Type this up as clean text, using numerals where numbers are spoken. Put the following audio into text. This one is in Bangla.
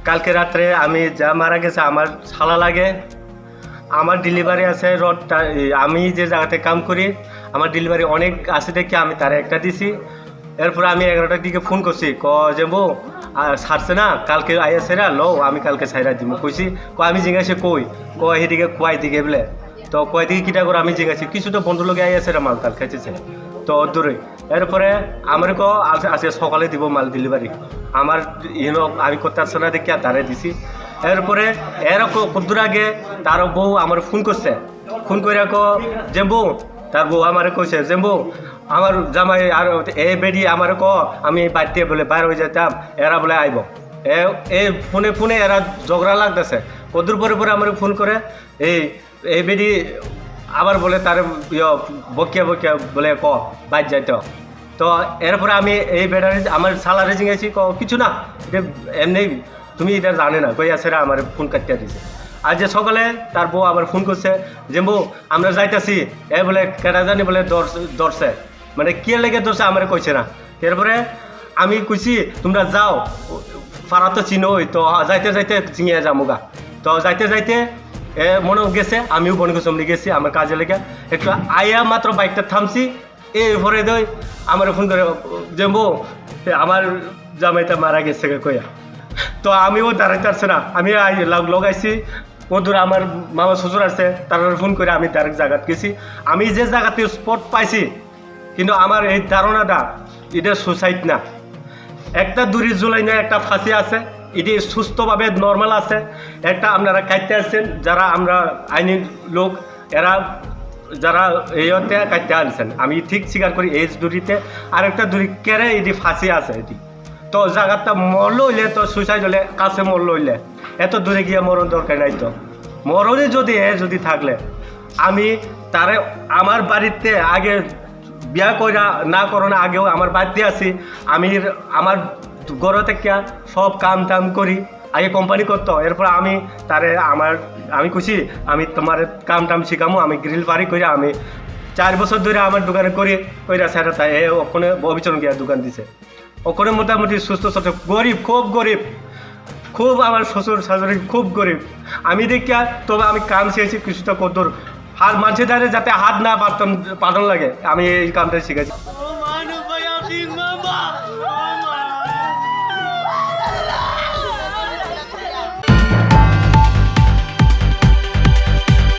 কালকে রাত্রে আমি যা মারা গেছে আমার শালা লাগে। আমার ডেলিভারি আছে রডটা, আমি যে জায়গাতে কাম করি আমার ডেলিভারি অনেক আছে দেখে আমি তার একটা দিছি। এরপরে আমি 11টার দিকে ফোন করছি, যে বউ ছাড়ছে না, কালকে আইয়া সেরা লো, আমি কালকে সাইরা দিব কইছি। আমি জিজ্ঞাসি কই, সেদিকে কুয়াই দিকে বলে। তো কুয়াই দিকে কিটা করে আমি জিজ্ঞাসি, কিছু তো বন্ধু লোকে আইয়া সেরা মাল তাল খাইছে। তো দূরে এরপরে আমার আজকে সকালে দিব মাল ডেলিভারি। আমার আমি করতে আসছে না দেখি তারে দিছি। এরপরে কতদূর আগে তার বউ আমার ফোন করছে, ফোন করে যে বউ, তার বউ আমার কইছে যে বউ আমার জামাই আর এ বেডি আমার আমি বাড়িতে বলে বাইর হয়ে যেতাম, এরা বলে আইব। এই ফোনে ফোনে এরা ঝগড়া লাগতেছে। কদূর পরে পরে আমার ফোন করে এই বেডি আবার বলে তার বকিয়া বকিয়া বলে বাইর যাইত। তো এরপরে আমি এই বেডারে আমার সালারে জিঙেছি, কিছু না, এটা এমনি তুমি এটা জানে না কই আছে আমার ফোন কাটিয়ে দিছে। আর যে সকালে তার বউ আবার ফোন করছে যে বউ আমরা যাইতাছি, এ বলে কেটা জানি বলে ধরছে, মানে কে লেগে ধরছে আমার কইছে না। এরপরে আমি কইছি তোমরা যাও, পাড়া তো চিনোই, তো যাইতে যাইতে চিঙিয়ে যামুগা। তো যাইতে যাইতে মনে গেছে, আমিও বনে কুসুমনি গেছি আমার কাজে লেগে। একটু আইয়া মাত্র বাইকটা থামছি, এরপরে দই আমার ফোন করে যে বউ আমার জামাইটা মারা গেছে কইয়া। তো আমিও দাঁড়াইতে পারছি না, আমি লগাইছি ওদূর আমার মামা শ্বশুর আসছে, তারা ফোন করে আমি ডাইরেক্ট জায়গাত গেছি। আমি যে জায়গাতে স্পট পাইছি, কিন্তু আমার এই ধারণাটা এটা সুসাইড না, একটা দড়ি ঝুলাই না, একটা ফাঁসি আছে, এটি সুস্থভাবে নর্মাল আছে। একটা আপনারা কাটতে আসছেন যারা আমরা আইনি লোক, এরা যারা এইতে কাটতে আনছেন, আমি ঠিক স্বীকার করি এই দড়িতে আরেকটা দড়ি কেড়ে এটি ফাঁসি আছে। এটি তো জায়গাটা মরল হইলে তো সুইসাইড হলে কাছে মরল হইলে এত দূরে গিয়ে মরণ দরকার নাই। তো মরণে যদি থাকলে আমি তারে আমার বাড়িতে আগে বিয়া করা না করোনা আগেও আমার বাড়িতে আছি, আমি আমার ঘর থেকে সব কাম টাম করি, আগে কোম্পানি করতো। এরপর আমি তারে আমি খুশি আমি তোমার কাম টাম শিখামো, আমি গ্রিল পারি করে আমি 4 বছর ধরে আমার দোকানে কইরা সেটা তাই ওখানে অবিচন গিয়া দোকান দিছে। ওখানে মোটামুটি সুস্থ সচেত, গরিব, খুব গরিব, খুব আমার শ্বশুর শাশুড়ি খুব গরিব। আমি দেখিয়া তবে আমি কাম শিখেছি কিছুটা কতদূর, হাত মানুষের দ্বারা যাতে হাত না পাতন লাগে, আমি এই কামটা শিখেছি।